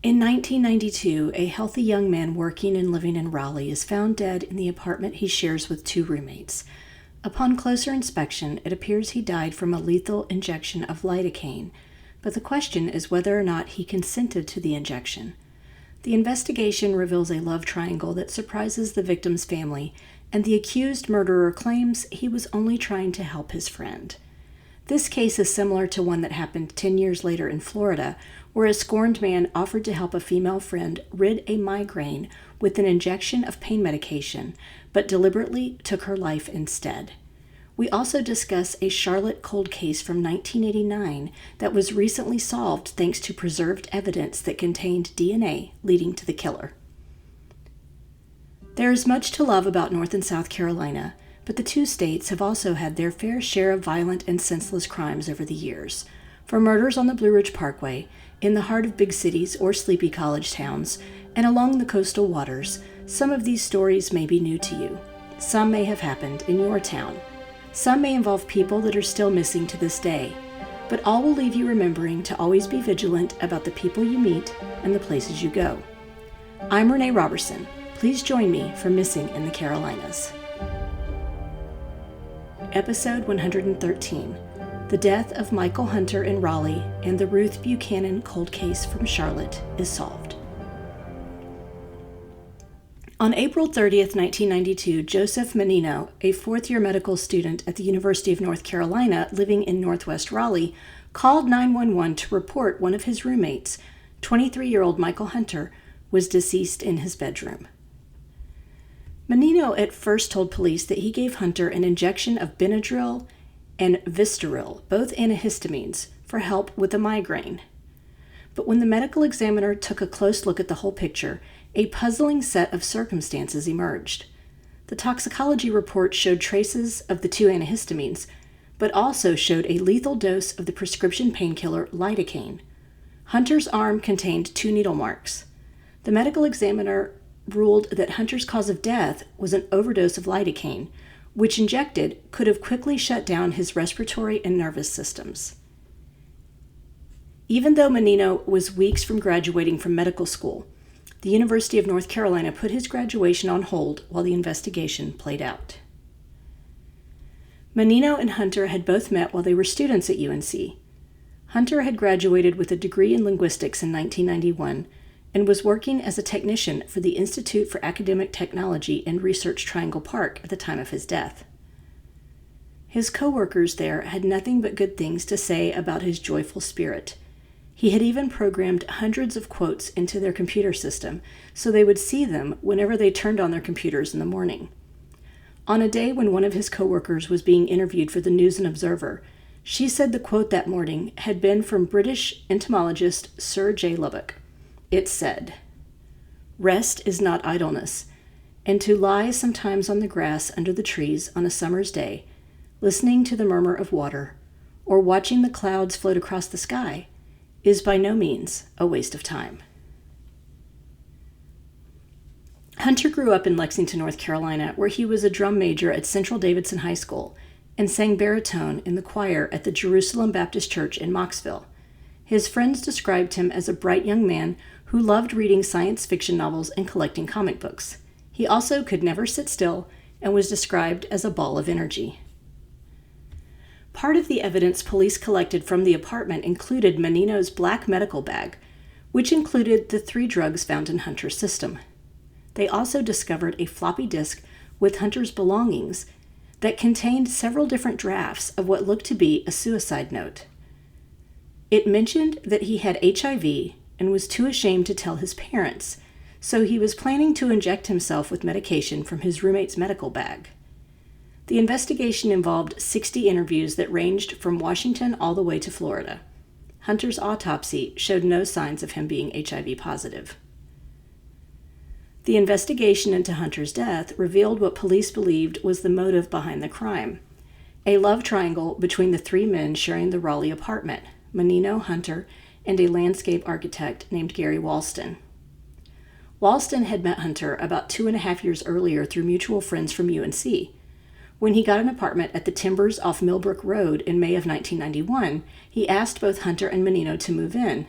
In 1992, a healthy young man working and living in Raleigh is found dead in the apartment he shares with two roommates. Upon closer inspection, it appears he died from a lethal injection of lidocaine, but the question is whether or not he consented to the injection. The investigation reveals a love triangle that surprises the victim's family, and the accused murderer claims he was only trying to help his friend. This case is similar to one that happened 10 years later in Florida, where a scorned man offered to help a female friend rid a migraine with an injection of pain medication, but deliberately took her life instead. We also discuss a Charlotte cold case from 1989 that was recently solved thanks to preserved evidence that contained DNA leading to the killer. There is much to love about North and South Carolina, but the two states have also had their fair share of violent and senseless crimes over the years. From murders on the Blue Ridge Parkway, in the heart of big cities or sleepy college towns, and along the coastal waters, some of these stories may be new to you. Some may have happened in your town. Some may involve people that are still missing to this day. But all will leave you remembering to always be vigilant about the people you meet and the places you go. I'm Renee Robertson. Please join me for Missing in the Carolinas. Episode 113, The Death of Michael Hunter in Raleigh and the Ruth Buchanan cold case from Charlotte is solved. On April 30th, 1992, Joseph Mannino, a fourth-year medical student at the University of North Carolina living in northwest Raleigh, called 911 to report one of his roommates, 23-year-old Michael Hunter, was deceased in his bedroom. Mannino at first told police that he gave Hunter an injection of Benadryl and Vistaril, both antihistamines, for help with a migraine. But when the medical examiner took a close look at the whole picture, a puzzling set of circumstances emerged. The toxicology report showed traces of the two antihistamines, but also showed a lethal dose of the prescription painkiller Lidocaine. Hunter's arm contained 2 needle marks. The medical examiner ruled that Hunter's cause of death was an overdose of lidocaine, which injected could have quickly shut down his respiratory and nervous systems. Even though Mannino was weeks from graduating from medical school, the University of North Carolina put his graduation on hold while the investigation played out. Mannino and Hunter had both met while they were students at UNC. Hunter had graduated with a degree in linguistics in 1991 and was working as a technician for the Institute for Academic Technology in Research Triangle Park at the time of his death. His co-workers there had nothing but good things to say about his joyful spirit. He had even programmed hundreds of quotes into their computer system so they would see them whenever they turned on their computers in the morning. On a day when one of his co-workers was being interviewed for the News and Observer, she said the quote that morning had been from British entomologist Sir J. Lubbock. It said, "Rest is not idleness, and to lie sometimes on the grass under the trees on a summer's day, listening to the murmur of water, or watching the clouds float across the sky, is by no means a waste of time." Hunter grew up in Lexington, North Carolina, where he was a drum major at Central Davidson High School and sang baritone in the choir at the Jerusalem Baptist Church in Mocksville. His friends described him as a bright young man who loved reading science fiction novels and collecting comic books. He also could never sit still and was described as a ball of energy. Part of the evidence police collected from the apartment included Mannino's black medical bag, which included the 3 drugs found in Hunter's system. They also discovered a floppy disk with Hunter's belongings that contained several different drafts of what looked to be a suicide note. It mentioned that he had HIV and was too ashamed to tell his parents, so he was planning to inject himself with medication from his roommate's medical bag. The investigation involved 60 interviews that ranged from Washington all the way to Florida. Hunter's autopsy showed no signs of him being HIV positive. The investigation into Hunter's death revealed what police believed was the motive behind the crime: a love triangle between the 3 men sharing the Raleigh apartment, Mannino, Hunter, and a landscape architect named Gary Walston. Walston had met Hunter about 2.5 years earlier through mutual friends from UNC. When he got an apartment at the Timbers off Millbrook Road in May of 1991, he asked both Hunter and Mannino to move in.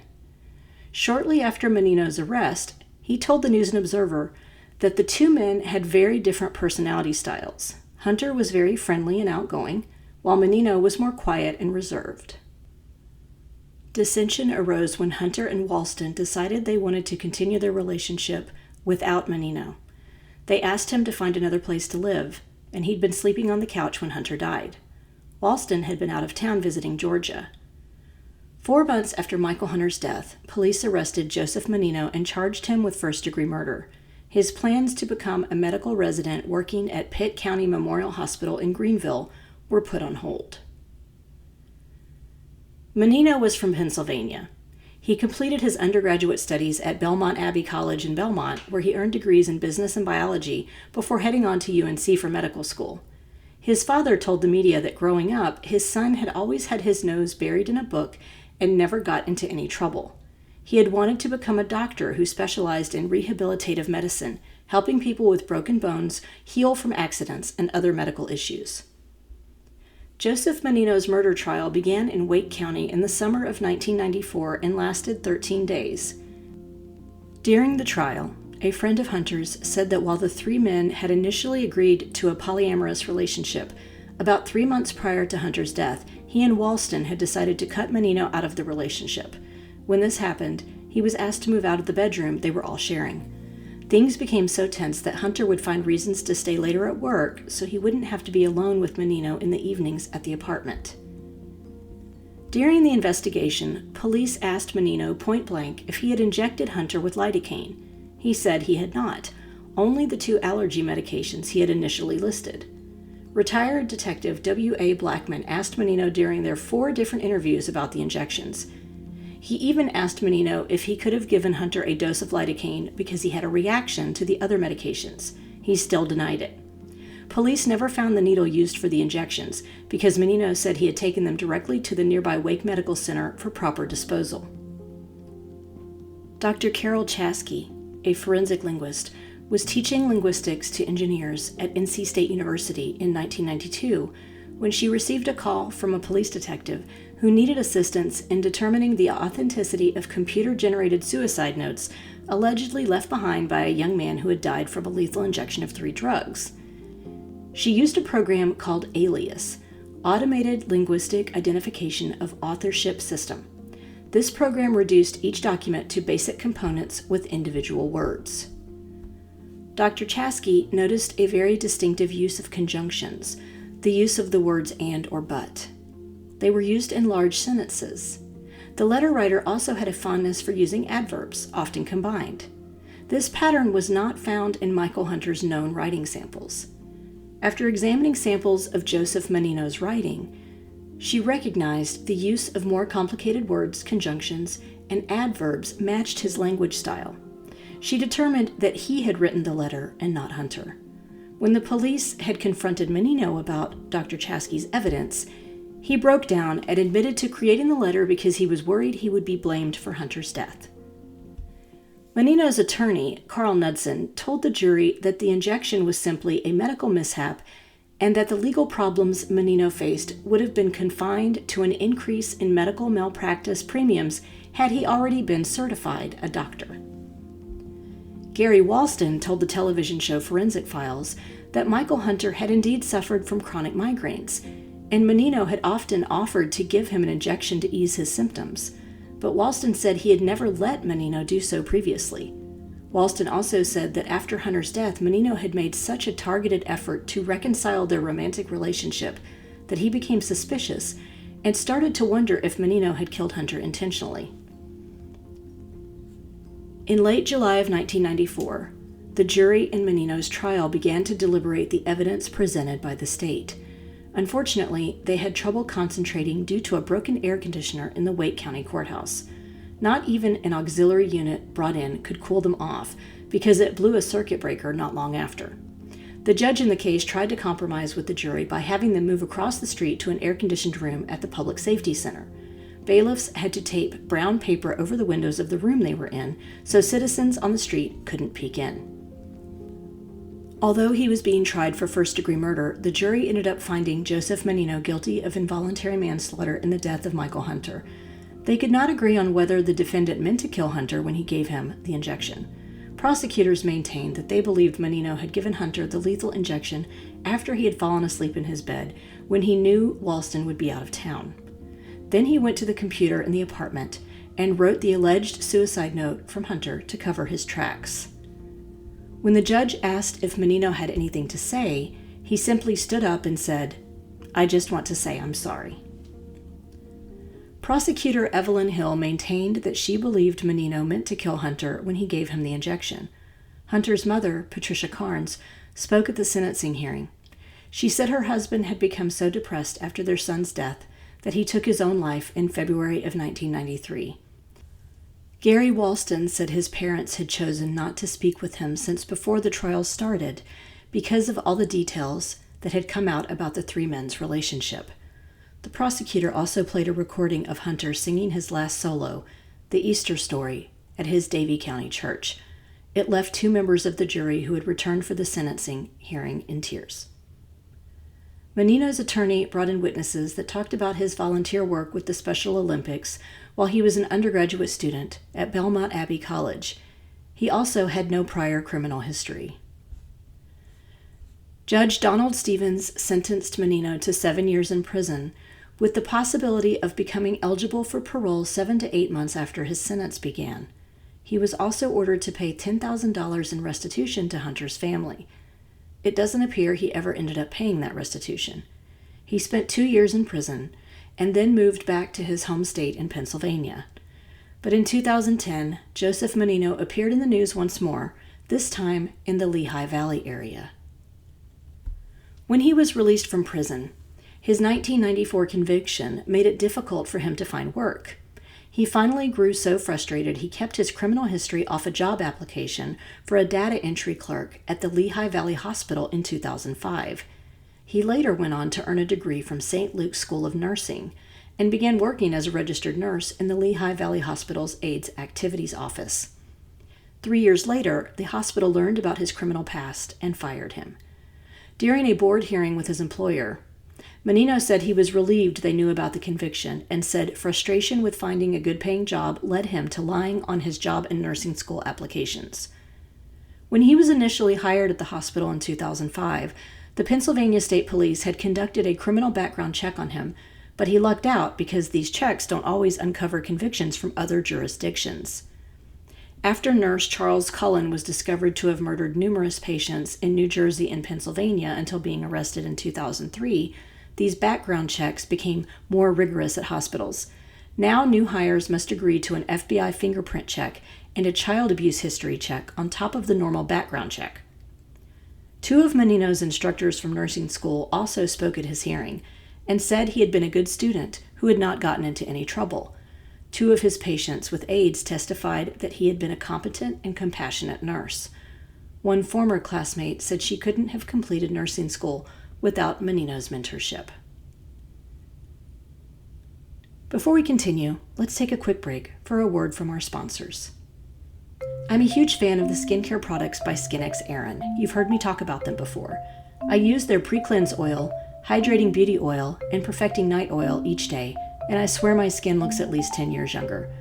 Shortly after Mannino's arrest, he told the News and Observer that the two men had very different personality styles. Hunter was very friendly and outgoing, while Mannino was more quiet and reserved. Dissension arose when Hunter and Walston decided they wanted to continue their relationship without Mannino. They asked him to find another place to live, and he'd been sleeping on the couch when Hunter died. Walston had been out of town visiting Georgia. 4 months after Michael Hunter's death, police arrested Joseph Mannino and charged him with first-degree murder. His plans to become a medical resident working at Pitt County Memorial Hospital in Greenville were put on hold. Mannino was from Pennsylvania. He completed his undergraduate studies at Belmont Abbey College in Belmont, where he earned degrees in business and biology before heading on to UNC for medical school. His father told the media that growing up, his son had always had his nose buried in a book and never got into any trouble. He had wanted to become a doctor who specialized in rehabilitative medicine, helping people with broken bones heal from accidents and other medical issues. Joseph Mannino's murder trial began in Wake County in the summer of 1994 and lasted 13 days. During the trial, a friend of Hunter's said that while the three men had initially agreed to a polyamorous relationship, about 3 months prior to Hunter's death, he and Walston had decided to cut Mannino out of the relationship. When this happened, he was asked to move out of the bedroom they were all sharing. Things became so tense that Hunter would find reasons to stay later at work so he wouldn't have to be alone with Mannino in the evenings at the apartment. During the investigation, police asked Mannino point blank if he had injected Hunter with lidocaine. He said he had not, only the 2 allergy medications he had initially listed. Retired Detective W.A. Blackman asked Mannino during their 4 different interviews about the injections. He even asked Mannino if he could have given Hunter a dose of lidocaine because he had a reaction to the other medications. He still denied it. Police never found the needle used for the injections because Mannino said he had taken them directly to the nearby Wake Medical Center for proper disposal. Dr. Carol Chasky, a forensic linguist, was teaching linguistics to engineers at NC State University in 1992 when she received a call from a police detective who needed assistance in determining the authenticity of computer-generated suicide notes allegedly left behind by a young man who had died from a lethal injection of 3 drugs. She used a program called Alias, Automated Linguistic Identification of Authorship System. This program reduced each document to basic components with individual words. Dr. Chasky noticed a very distinctive use of conjunctions, the use of the words and or but. They were used in large sentences. The letter writer also had a fondness for using adverbs, often combined. This pattern was not found in Michael Hunter's known writing samples. After examining samples of Joseph Mannino's writing, she recognized the use of more complicated words, conjunctions, and adverbs matched his language style. She determined that he had written the letter and not Hunter. When the police had confronted Mannino about Dr. Chasky's evidence, he broke down and admitted to creating the letter because he was worried he would be blamed for Hunter's death. Mannino's attorney, Carl Knudsen, told the jury that the injection was simply a medical mishap and that the legal problems Mannino faced would have been confined to an increase in medical malpractice premiums had he already been certified a doctor. Gary Walston told the television show Forensic Files that Michael Hunter had indeed suffered from chronic migraines, and Mannino had often offered to give him an injection to ease his symptoms, but Walston said he had never let Mannino do so previously. Walston also said that after Hunter's death, Mannino had made such a targeted effort to reconcile their romantic relationship that he became suspicious and started to wonder if Mannino had killed Hunter intentionally. In late July of 1994, the jury in Mannino's trial began to deliberate the evidence presented by the state. Unfortunately, they had trouble concentrating due to a broken air conditioner in the Wake County Courthouse. Not even an auxiliary unit brought in could cool them off because it blew a circuit breaker not long after. The judge in the case tried to compromise with the jury by having them move across the street to an air-conditioned room at the Public Safety Center. Bailiffs had to tape brown paper over the windows of the room they were in so citizens on the street couldn't peek in. Although he was being tried for first-degree murder, the jury ended up finding Joseph Mannino guilty of involuntary manslaughter in the death of Michael Hunter. They could not agree on whether the defendant meant to kill Hunter when he gave him the injection. Prosecutors maintained that they believed Mannino had given Hunter the lethal injection after he had fallen asleep in his bed when he knew Walston would be out of town. Then he went to the computer in the apartment and wrote the alleged suicide note from Hunter to cover his tracks. When the judge asked if Mannino had anything to say, he simply stood up and said, "I just want to say I'm sorry." Prosecutor Evelyn Hill maintained that she believed Mannino meant to kill Hunter when he gave him the injection. Hunter's mother, Patricia Carnes, spoke at the sentencing hearing. She said her husband had become so depressed after their son's death that he took his own life in February of 1993. Gary Walston said his parents had chosen not to speak with him since before the trial started because of all the details that had come out about the three men's relationship. The prosecutor also played a recording of Hunter singing his last solo, The Easter Story, at his Davie County church. It left two members of the jury who had returned for the sentencing hearing in tears. Mannino's attorney brought in witnesses that talked about his volunteer work with the Special Olympics while he was an undergraduate student at Belmont Abbey College. He also had no prior criminal history. Judge Donald Stevens sentenced Mannino to 7 years in prison, with the possibility of becoming eligible for parole 7 to 8 months after his sentence began. He was also ordered to pay $10,000 in restitution to Hunter's family. It doesn't appear he ever ended up paying that restitution. He spent 2 years in prison and then moved back to his home state in Pennsylvania. But in 2010, Joseph Mannino appeared in the news once more, this time in the Lehigh Valley area. When he was released from prison, his 1994 conviction made it difficult for him to find work. He finally grew so frustrated he kept his criminal history off a job application for a data entry clerk at the Lehigh Valley Hospital in 2005. He later went on to earn a degree from St. Luke's School of Nursing and began working as a registered nurse in the Lehigh Valley Hospital's AIDS Activities Office. 3 years later, the hospital learned about his criminal past and fired him. During a board hearing with his employer, Mannino said he was relieved they knew about the conviction and said frustration with finding a good-paying job led him to lying on his job and nursing school applications. When he was initially hired at the hospital in 2005, the Pennsylvania State Police had conducted a criminal background check on him, but he lucked out because these checks don't always uncover convictions from other jurisdictions. After nurse Charles Cullen was discovered to have murdered numerous patients in New Jersey and Pennsylvania until being arrested in 2003, these background checks became more rigorous at hospitals. Now new hires must agree to an FBI fingerprint check and a child abuse history check on top of the normal background check. 2 of Mannino's instructors from nursing school also spoke at his hearing and said he had been a good student who had not gotten into any trouble. 2 of his patients with AIDS testified that he had been a competent and compassionate nurse. One former classmate said she couldn't have completed nursing school without Mannino's mentorship. Before we continue, let's take a quick break for a word from our sponsors. I'm a huge fan of the skincare products by SkinxErin. You've heard me talk about them before. I use their pre-cleanse oil, hydrating beauty oil, and perfecting night oil each day, and I swear my skin looks at least 10 years younger.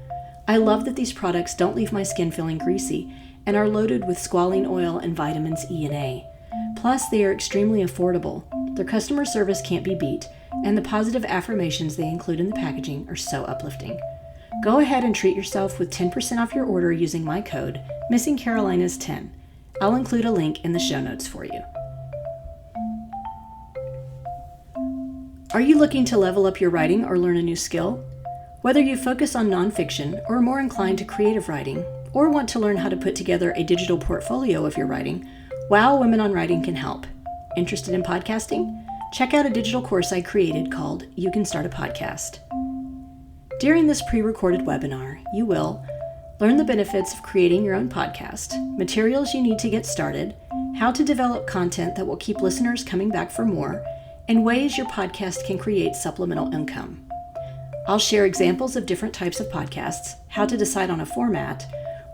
I love that these products don't leave my skin feeling greasy and are loaded with squalene oil and vitamins E and A. Plus, they are extremely affordable. Their customer service can't be beat, and the positive affirmations they include in the packaging are so uplifting. Go ahead and treat yourself with 10% off your order using my code, MissingCarolinas10. I'll include a link in the show notes for you. Are you looking to level up your writing or learn a new skill? Whether you focus on nonfiction or are more inclined to creative writing, or want to learn how to put together a digital portfolio of your writing, Wow Women on Writing can help. Interested in podcasting? Check out a digital course I created called You Can Start a Podcast. During this pre-recorded webinar, you will learn the benefits of creating your own podcast, materials you need to get started, how to develop content that will keep listeners coming back for more, and ways your podcast can create supplemental income. I'll share examples of different types of podcasts, how to decide on a format,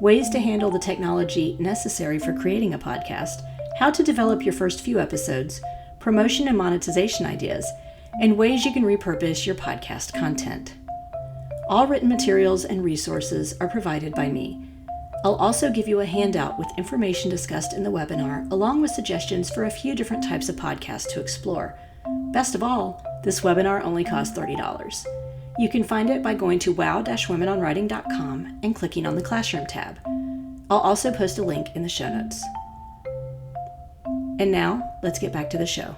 ways to handle the technology necessary for creating a podcast, how to develop your first few episodes, promotion and monetization ideas, and ways you can repurpose your podcast content. All written materials and resources are provided by me. I'll also give you a handout with information discussed in the webinar, along with suggestions for a few different types of podcasts to explore. Best of all, this webinar only costs $30. You can find it by going to wow-womenonwriting.com and clicking on the Classroom tab. I'll also post a link in the show notes. And now, let's get back to the show.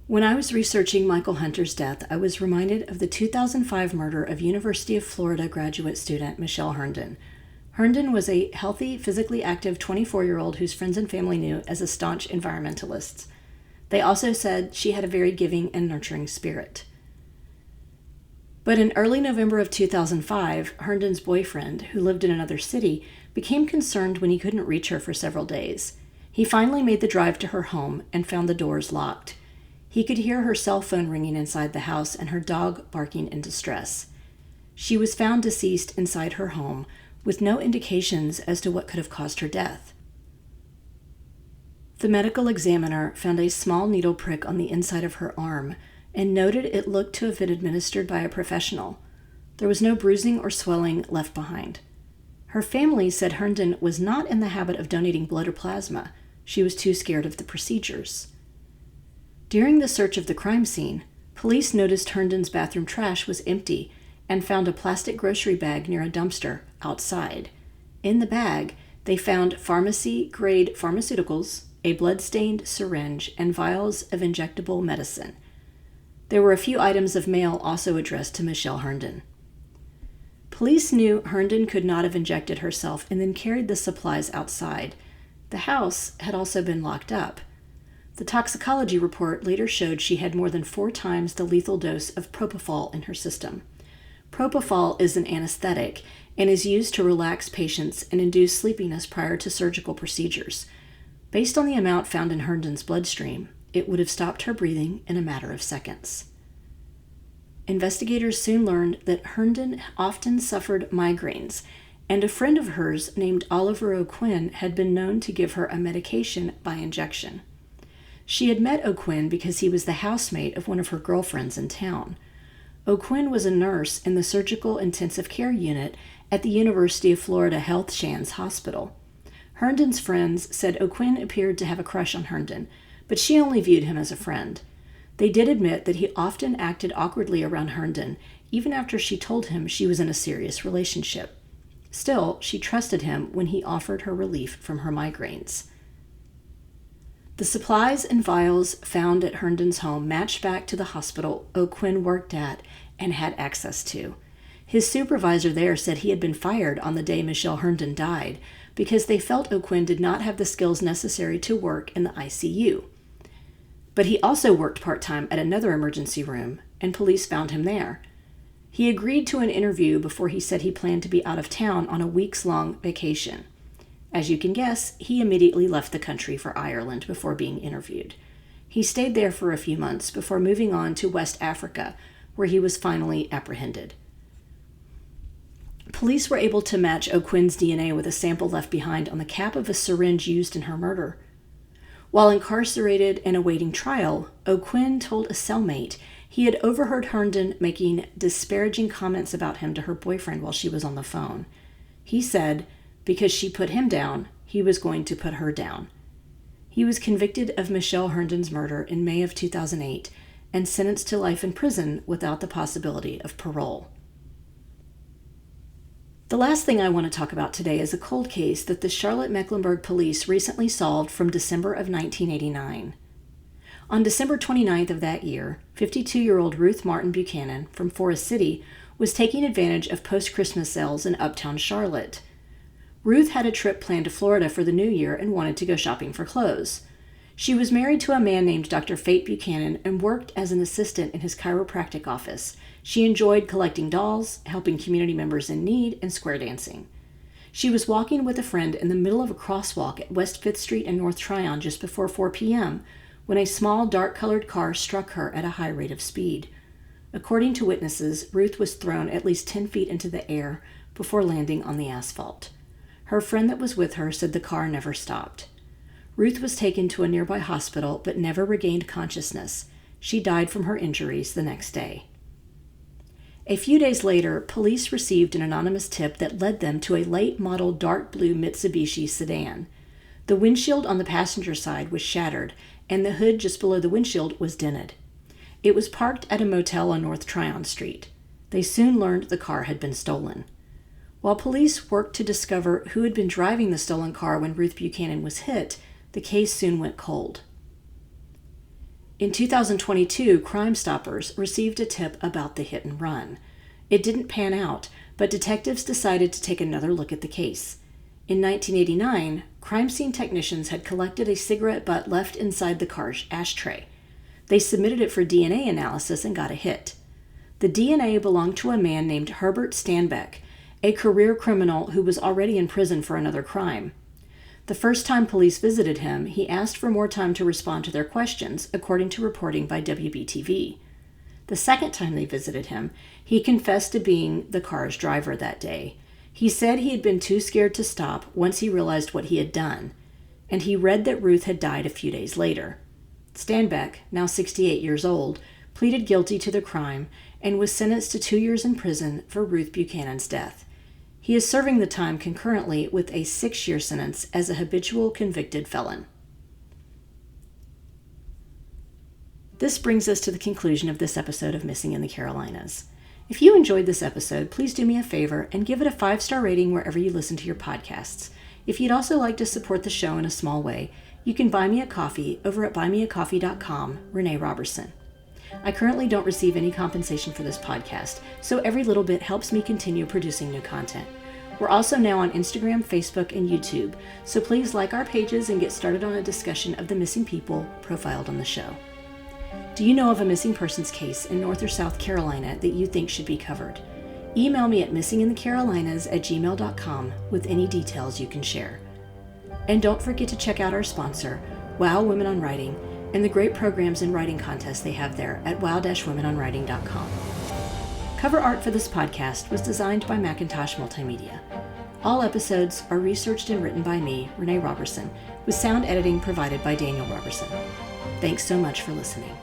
When I was researching Michael Hunter's death, I was reminded of the 2005 murder of University of Florida graduate student Michelle Herndon. Herndon was a healthy, physically active 24-year-old whose friends and family knew as a staunch environmentalist. They also said she had a very giving and nurturing spirit. But in early November of 2005, Herndon's boyfriend, who lived in another city, became concerned when he couldn't reach her for several days. He finally made the drive to her home and found the doors locked. He could hear her cell phone ringing inside the house and her dog barking in distress. She was found deceased inside her home, with no indications as to what could have caused her death. The medical examiner found a small needle prick on the inside of her arm and noted it looked to have been administered by a professional. There was no bruising or swelling left behind. Her family said Herndon was not in the habit of donating blood or plasma. She was too scared of the procedures. During the search of the crime scene, police noticed Herndon's bathroom trash was empty and found a plastic grocery bag near a dumpster outside. In the bag, they found pharmacy-grade pharmaceuticals, a blood-stained syringe, and vials of injectable medicine. There were a few items of mail also addressed to Michelle Herndon. Police knew Herndon could not have injected herself and then carried the supplies outside. The house had also been locked up. The toxicology report later showed she had more than 4 times the lethal dose of propofol in her system. Propofol is an anesthetic and is used to relax patients and induce sleepiness prior to surgical procedures. Based on the amount found in Herndon's bloodstream, it would have stopped her breathing in a matter of seconds. Investigators soon learned that Herndon often suffered migraines, and a friend of hers named Oliver O'Quinn had been known to give her a medication by injection. She had met O'Quinn because he was the housemate of one of her girlfriends in town. O'Quinn was a nurse in the surgical intensive care unit at the University of Florida Health Shands Hospital. Herndon's friends said O'Quinn appeared to have a crush on Herndon, but she only viewed him as a friend. They did admit that he often acted awkwardly around Herndon, even after she told him she was in a serious relationship. Still, she trusted him when he offered her relief from her migraines. The supplies and vials found at Herndon's home matched back to the hospital O'Quinn worked at and had access to. His supervisor there said he had been fired on the day Michelle Herndon died because they felt O'Quinn did not have the skills necessary to work in the ICU. But he also worked part-time at another emergency room, and police found him there. He agreed to an interview before he said he planned to be out of town on a weeks-long vacation. As you can guess, he immediately left the country for Ireland before being interviewed. He stayed there for a few months before moving on to West Africa, where he was finally apprehended. Police were able to match O'Quinn's DNA with a sample left behind on the cap of a syringe used in her murder. While incarcerated and awaiting trial, O'Quinn told a cellmate he had overheard Herndon making disparaging comments about him to her boyfriend while she was on the phone. He said, because she put him down, he was going to put her down. He was convicted of Michelle Herndon's murder in May of 2008 and sentenced to life in prison without the possibility of parole. The last thing I want to talk about today is a cold case that the Charlotte-Mecklenburg Police recently solved from December of 1989. On December 29th of that year, 52-year-old Ruth Buchanan from Forest City was taking advantage of post-Christmas sales in uptown Charlotte. Ruth had a trip planned to Florida for the new year and wanted to go shopping for clothes. She was married to a man named Dr. Fate Buchanan and worked as an assistant in his chiropractic office. She enjoyed collecting dolls, helping community members in need, and square dancing. She was walking with a friend in the middle of a crosswalk at West 5th Street and North Tryon just before 4 p.m. when a small, dark-colored car struck her at a high rate of speed. According to witnesses, Ruth was thrown at least 10 feet into the air before landing on the asphalt. Her friend that was with her said the car never stopped. Ruth was taken to a nearby hospital but never regained consciousness. She died from her injuries the next day. A few days later, police received an anonymous tip that led them to a late-model dark blue Mitsubishi sedan. The windshield on the passenger side was shattered, and the hood just below the windshield was dented. It was parked at a motel on North Tryon Street. They soon learned the car had been stolen. While police worked to discover who had been driving the stolen car when Ruth Buchanan was hit, the case soon went cold. In 2022, Crime Stoppers received a tip about the hit and run. It didn't pan out, but detectives decided to take another look at the case. In 1989, crime scene technicians had collected a cigarette butt left inside the car's ashtray. They submitted it for DNA analysis and got a hit. The DNA belonged to a man named Herbert Stanbeck, a career criminal who was already in prison for another crime. The first time police visited him, he asked for more time to respond to their questions, according to reporting by WBTV. The second time they visited him, he confessed to being the car's driver that day. He said he had been too scared to stop once he realized what he had done, and he read that Ruth had died a few days later. Stanbeck, now 68 years old, pleaded guilty to the crime and was sentenced to 2 years in prison for Ruth Buchanan's death. He is serving the time concurrently with a 6-year sentence as a habitual convicted felon. This brings us to the conclusion of this episode of Missing in the Carolinas. If you enjoyed this episode, please do me a favor and give it a 5-star rating wherever you listen to your podcasts. If you'd also like to support the show in a small way, you can buy me a coffee over at buymeacoffee.com, Renee Robertson. I currently don't receive any compensation for this podcast, so every little bit helps me continue producing new content. We're also now on Instagram, Facebook, and YouTube, so please like our pages and get started on a discussion of the missing people profiled on the show. Do you know of a missing persons case in North or South Carolina that you think should be covered? Email me at missinginthecarolinas@gmail.com with any details you can share. And don't forget to check out our sponsor, Wow Women on Writing, and the great programs and writing contests they have there at wow-womenonwriting.com. Cover art for this podcast was designed by Macintosh Multimedia. All episodes are researched and written by me, Renee Robertson, with sound editing provided by Daniel Robertson. Thanks so much for listening.